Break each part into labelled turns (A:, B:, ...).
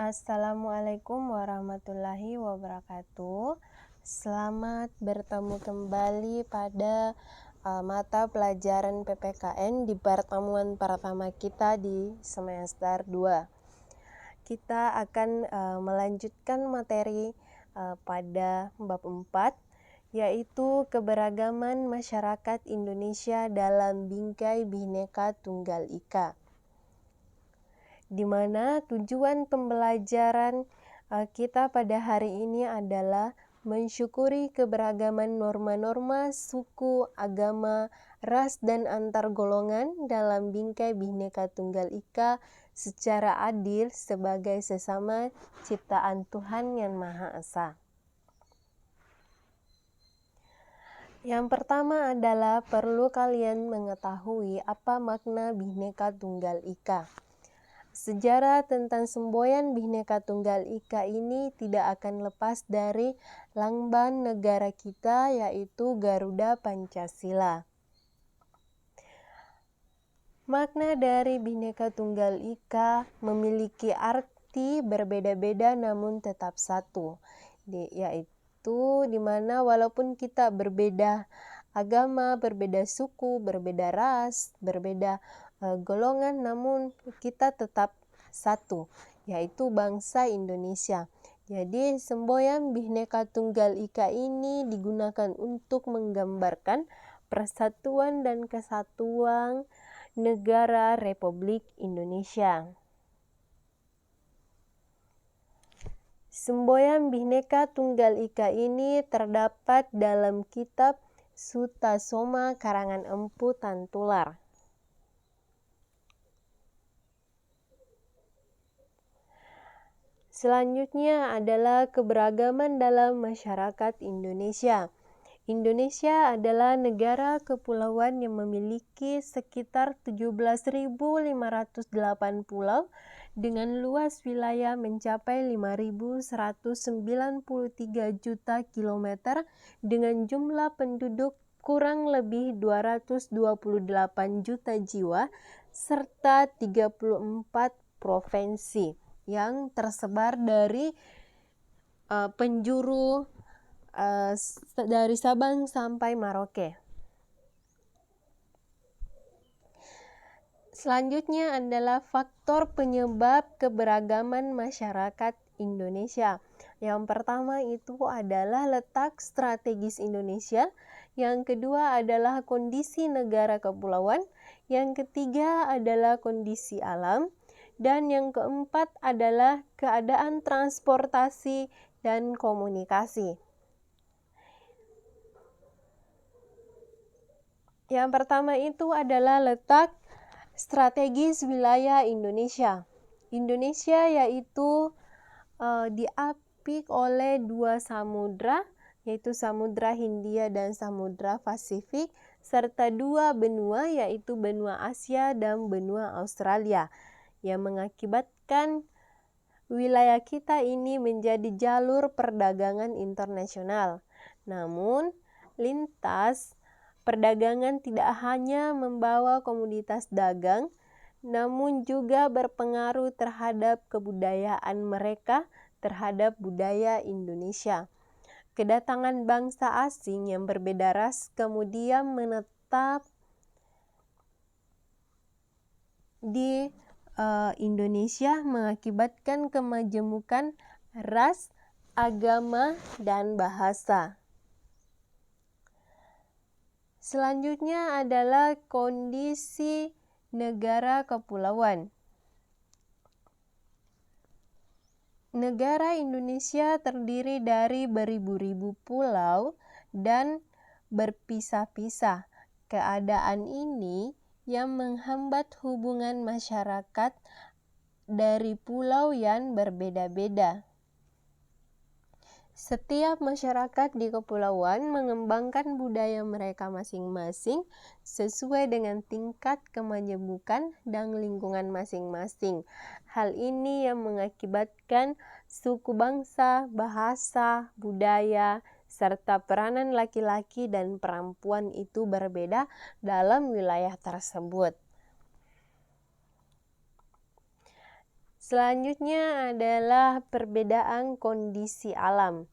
A: Assalamualaikum warahmatullahi wabarakatuh. Selamat bertemu kembali pada mata pelajaran PPKN di pertemuan pertama kita di semester 2. Kita akan melanjutkan materi pada bab 4, yaitu keberagaman masyarakat Indonesia dalam bingkai Bhinneka Tunggal Ika, di mana tujuan pembelajaran kita pada hari ini adalah mensyukuri keberagaman norma-norma suku, agama, ras, dan antar golongan dalam bingkai Bhinneka Tunggal Ika secara adil sebagai sesama ciptaan Tuhan Yang Maha Esa. Yang pertama adalah perlu kalian mengetahui apa makna Bhinneka Tunggal Ika. Sejarah tentang semboyan Bhinneka Tunggal Ika ini tidak akan lepas dari lambang negara kita, yaitu Garuda Pancasila. Makna dari Bhinneka Tunggal Ika memiliki arti berbeda-beda namun tetap satu, yaitu di mana walaupun kita berbeda agama, berbeda suku, berbeda ras, berbeda golongan, namun kita tetap satu, yaitu bangsa Indonesia. Jadi semboyan Bhinneka Tunggal Ika ini digunakan untuk menggambarkan persatuan dan kesatuan negara Republik Indonesia. Semboyan Bhinneka Tunggal Ika ini terdapat dalam kitab Sutasoma karangan Empu Tantular. Selanjutnya adalah keberagaman dalam masyarakat Indonesia. Indonesia adalah negara kepulauan yang memiliki sekitar 17.508 pulau dengan luas wilayah mencapai 5.193 juta kilometer dengan jumlah penduduk kurang lebih 228 juta jiwa serta 34 provinsi yang tersebar dari penjuru dari Sabang sampai Merauke. Selanjutnya adalah faktor penyebab keberagaman masyarakat Indonesia. Yang pertama itu adalah letak strategis Indonesia, yang kedua adalah kondisi negara kepulauan, yang ketiga adalah kondisi alam, dan yang keempat adalah keadaan transportasi dan komunikasi. Yang pertama itu adalah letak strategis wilayah Indonesia. Indonesia yaitu diapit oleh dua samudra, yaitu Samudra Hindia dan Samudra Pasifik, serta dua benua, yaitu benua Asia dan benua Australia, yang mengakibatkan wilayah kita ini menjadi jalur perdagangan internasional. Namun, lintas perdagangan tidak hanya membawa komoditas dagang, namun juga berpengaruh terhadap kebudayaan mereka terhadap budaya Indonesia. Kedatangan bangsa asing yang berbeda ras kemudian menetap di Indonesia mengakibatkan kemajemukan ras, agama, dan bahasa. Selanjutnya adalah kondisi negara kepulauan. Negara Indonesia terdiri dari beribu-ribu pulau dan berpisah-pisah. Keadaan ini yang menghambat hubungan masyarakat dari pulau yang berbeda-beda. Setiap masyarakat di kepulauan mengembangkan budaya mereka masing-masing sesuai dengan tingkat kemajemukan dan lingkungan masing-masing. Hal ini yang mengakibatkan suku bangsa, bahasa, budaya, serta peranan laki-laki dan perempuan itu berbeda dalam wilayah tersebut. Selanjutnya adalah perbedaan kondisi alam.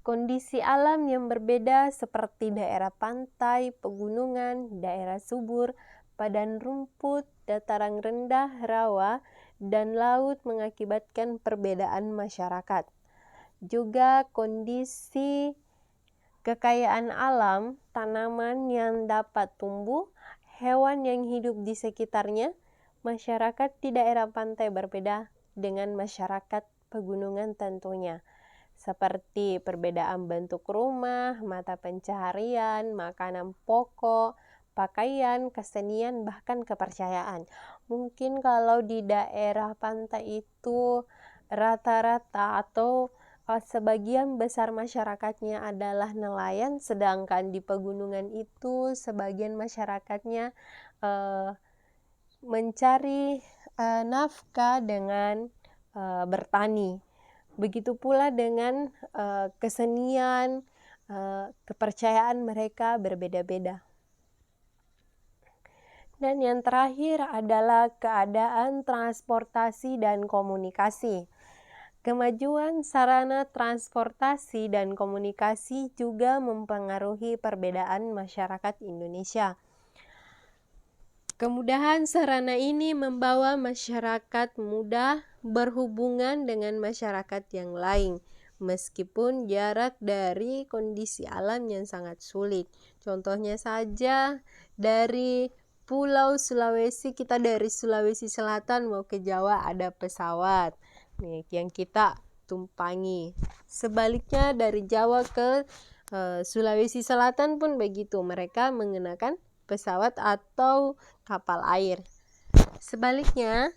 A: Kondisi alam yang berbeda seperti daerah pantai, pegunungan, daerah subur, padang rumput, dataran rendah, rawa, dan laut mengakibatkan perbedaan masyarakat. Juga kondisi kekayaan alam, tanaman yang dapat tumbuh, hewan yang hidup di sekitarnya. Masyarakat di daerah pantai berbeda dengan masyarakat pegunungan tentunya, seperti perbedaan bentuk rumah, mata pencaharian, makanan pokok, pakaian, kesenian, bahkan kepercayaan. Mungkin kalau di daerah pantai itu rata-rata atau sebagian besar masyarakatnya adalah nelayan, sedangkan di pegunungan itu sebagian masyarakatnya mencari nafkah dengan bertani. Begitu pula dengan kesenian, kepercayaan mereka berbeda-beda. Dan yang terakhir adalah keadaan transportasi dan komunikasi. Kemajuan sarana transportasi dan komunikasi juga mempengaruhi perbedaan masyarakat Indonesia. Kemudahan sarana ini membawa masyarakat mudah berhubungan dengan masyarakat yang lain, meskipun jarak dari kondisi alam yang sangat sulit. Contohnya saja dari Pulau Sulawesi, kita dari Sulawesi Selatan mau ke Jawa ada pesawat yang kita tumpangi. Sebaliknya dari Jawa ke Sulawesi Selatan pun begitu, mereka menggunakan pesawat atau kapal air. Sebaliknya,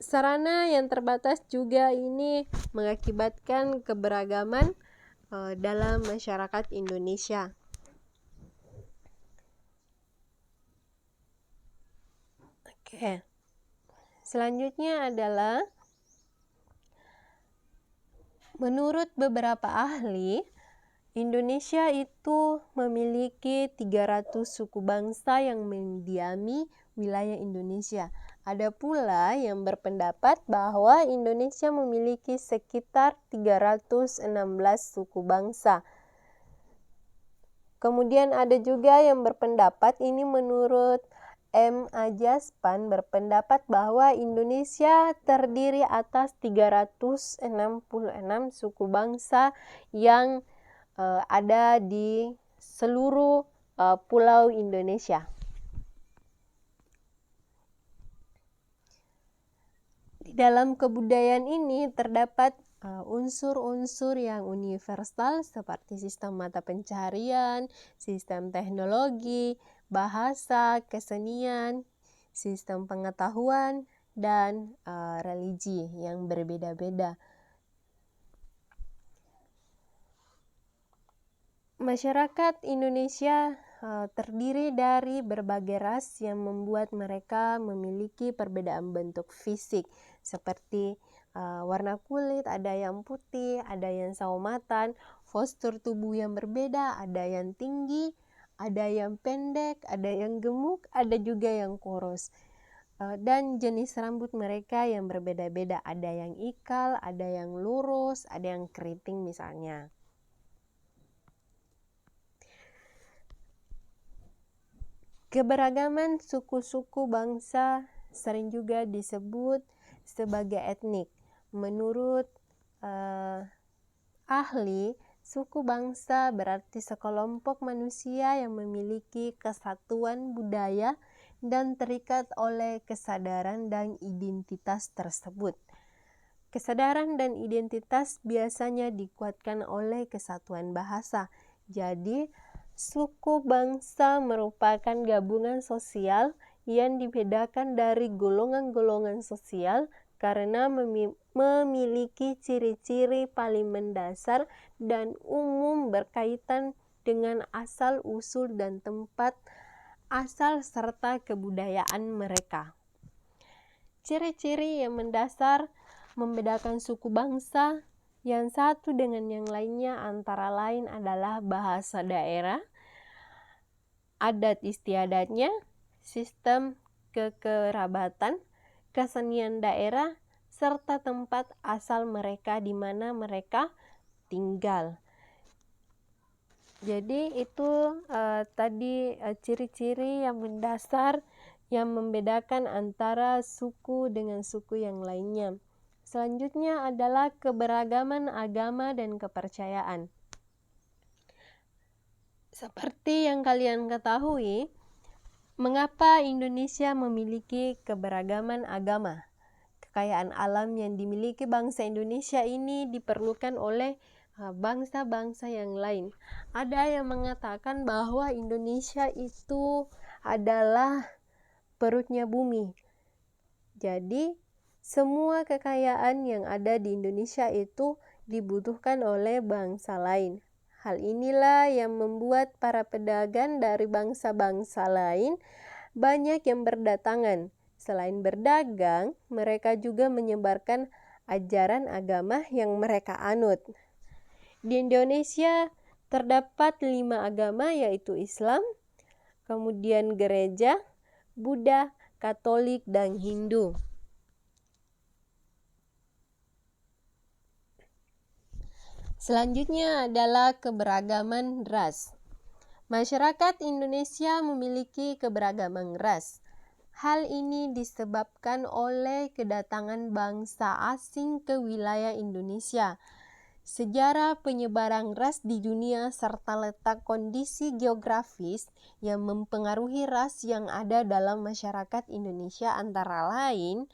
A: sarana yang terbatas juga ini mengakibatkan keberagaman dalam masyarakat Indonesia. Oke. Selanjutnya adalah menurut beberapa ahli, Indonesia itu memiliki 300 suku bangsa yang mendiami wilayah Indonesia. Ada pula yang berpendapat bahwa Indonesia memiliki sekitar 316 suku bangsa. Kemudian ada juga yang berpendapat, ini menurut M. Ajaspan, berpendapat bahwa Indonesia terdiri atas 366 suku bangsa yang ada di seluruh pulau Indonesia. Di dalam kebudayaan ini terdapat unsur-unsur yang universal seperti sistem mata pencaharian, sistem teknologi, bahasa, kesenian, sistem pengetahuan, dan religi yang berbeda-beda. Masyarakat Indonesia terdiri dari berbagai ras yang membuat mereka memiliki perbedaan bentuk fisik seperti warna kulit, ada yang putih, ada yang saumatan, postur tubuh yang berbeda, ada yang tinggi, ada yang pendek, ada yang gemuk, ada juga yang kurus. Dan jenis rambut mereka yang berbeda-beda, ada yang ikal, ada yang lurus, ada yang keriting misalnya. Keberagaman suku-suku bangsa sering juga disebut sebagai etnik. Menurut ahli, suku bangsa berarti sekelompok manusia yang memiliki kesatuan budaya dan terikat oleh kesadaran dan identitas tersebut. Kesadaran dan identitas biasanya dikuatkan oleh kesatuan bahasa. Jadi, suku bangsa merupakan gabungan sosial yang dibedakan dari golongan-golongan sosial karena memiliki ciri-ciri paling mendasar dan umum berkaitan dengan asal-usul dan tempat asal serta kebudayaan mereka. Ciri-ciri yang mendasar membedakan suku bangsa yang satu dengan yang lainnya antara lain adalah bahasa daerah, adat istiadatnya, sistem kekerabatan, kesenian daerah, serta tempat asal mereka di mana mereka tinggal. Jadi itu tadi ciri-ciri yang mendasar yang membedakan antara suku dengan suku yang lainnya. Selanjutnya adalah keberagaman agama dan kepercayaan. Seperti yang kalian ketahui, mengapa Indonesia memiliki keberagaman agama? Kekayaan alam yang dimiliki bangsa Indonesia ini diperlukan oleh bangsa-bangsa yang lain. Ada yang mengatakan bahwa Indonesia itu adalah perutnya bumi. Jadi, semua kekayaan yang ada di Indonesia itu dibutuhkan oleh bangsa lain. Hal inilah yang membuat para pedagang dari bangsa-bangsa lain banyak yang berdatangan. Selain berdagang, mereka juga menyebarkan ajaran agama yang mereka anut. Di Indonesia terdapat 5 agama, yaitu Islam, kemudian gereja, Buddha, Katolik, dan Hindu. Selanjutnya adalah keberagaman ras. Masyarakat Indonesia memiliki keberagaman ras. Hal ini disebabkan oleh kedatangan bangsa asing ke wilayah Indonesia. Sejarah penyebaran ras di dunia serta letak kondisi geografis yang mempengaruhi ras yang ada dalam masyarakat Indonesia antara lain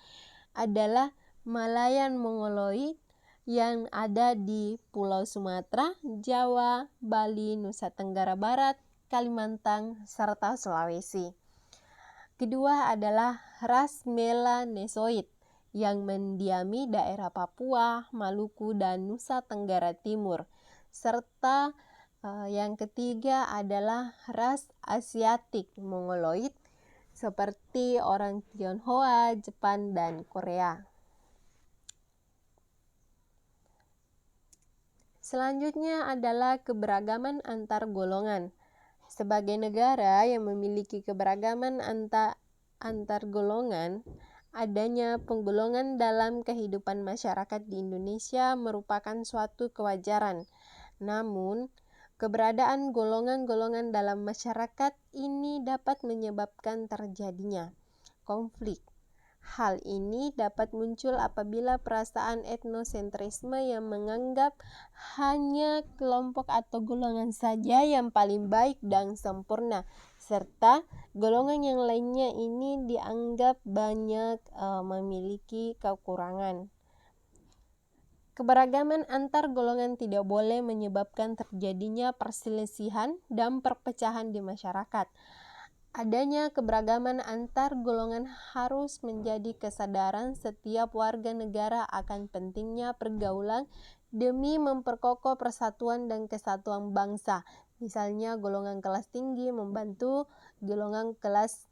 A: adalah Malayan Mongoloid yang ada di Pulau Sumatera, Jawa, Bali, Nusa Tenggara Barat, Kalimantan, serta Sulawesi. Kedua adalah ras Melanesoid yang mendiami daerah Papua, Maluku, dan Nusa Tenggara Timur. Serta yang ketiga adalah ras Asiatik Mongoloid seperti orang Tionghoa, Jepang, dan Korea. Selanjutnya adalah keberagaman antar golongan. Sebagai negara yang memiliki keberagaman antar golongan, adanya penggolongan dalam kehidupan masyarakat di Indonesia merupakan suatu kewajaran. Namun, keberadaan golongan-golongan dalam masyarakat ini dapat menyebabkan terjadinya konflik. Hal ini dapat muncul apabila perasaan etnosentrisme yang menganggap hanya kelompok atau golongan saja yang paling baik dan sempurna, serta golongan yang lainnya ini dianggap banyak memiliki kekurangan. Keberagaman antar golongan tidak boleh menyebabkan terjadinya perselisihan dan perpecahan di masyarakat. Adanya keberagaman antar golongan harus menjadi kesadaran setiap warga negara akan pentingnya pergaulan demi memperkokoh persatuan dan kesatuan bangsa. Misalnya golongan kelas tinggi membantu golongan kelas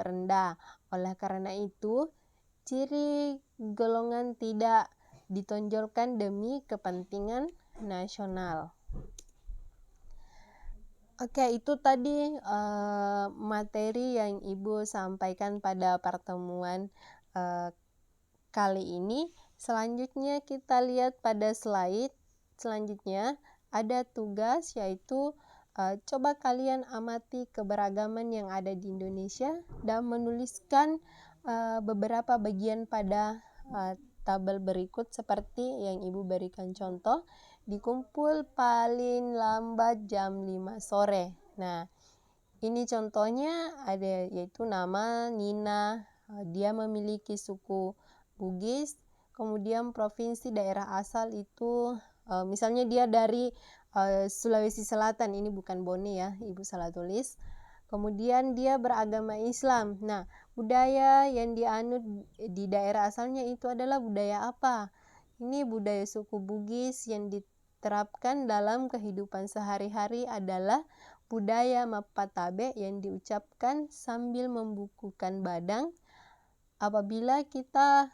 A: rendah. Oleh karena itu, ciri golongan tidak ditonjolkan demi kepentingan nasional. Oke, itu tadi materi yang Ibu sampaikan pada pertemuan kali ini. Selanjutnya kita lihat pada slide selanjutnya ada tugas, yaitu coba kalian amati keberagaman yang ada di Indonesia dan menuliskan beberapa bagian pada tabel berikut seperti yang Ibu berikan contoh. Dikumpul paling lambat jam 5 sore. Nah, ini contohnya ada, yaitu nama Nina. Dia memiliki suku Bugis. Kemudian provinsi daerah asal itu misalnya dia dari Sulawesi Selatan. Ini bukan Bone ya, Ibu salah tulis. Kemudian dia beragama Islam. Nah, budaya yang dianut di daerah asalnya itu adalah budaya apa? Ini budaya suku Bugis yang diterapkan dalam kehidupan sehari-hari adalah budaya Mapatabe yang diucapkan sambil membukukan badan apabila kita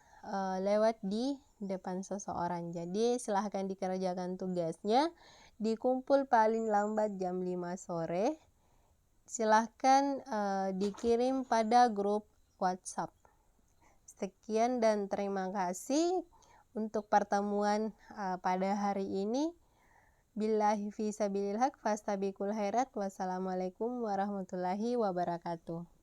A: lewat di depan seseorang. Jadi silahkan dikerjakan tugasnya, dikumpul paling lambat jam 5 sore. Silahkan dikirim pada grup WhatsApp. Sekian dan terima kasih untuk pertemuan pada hari ini. Billahi fi sabilillah fastabiqul khairat. Wassalamualaikum warahmatullahi wabarakatuh.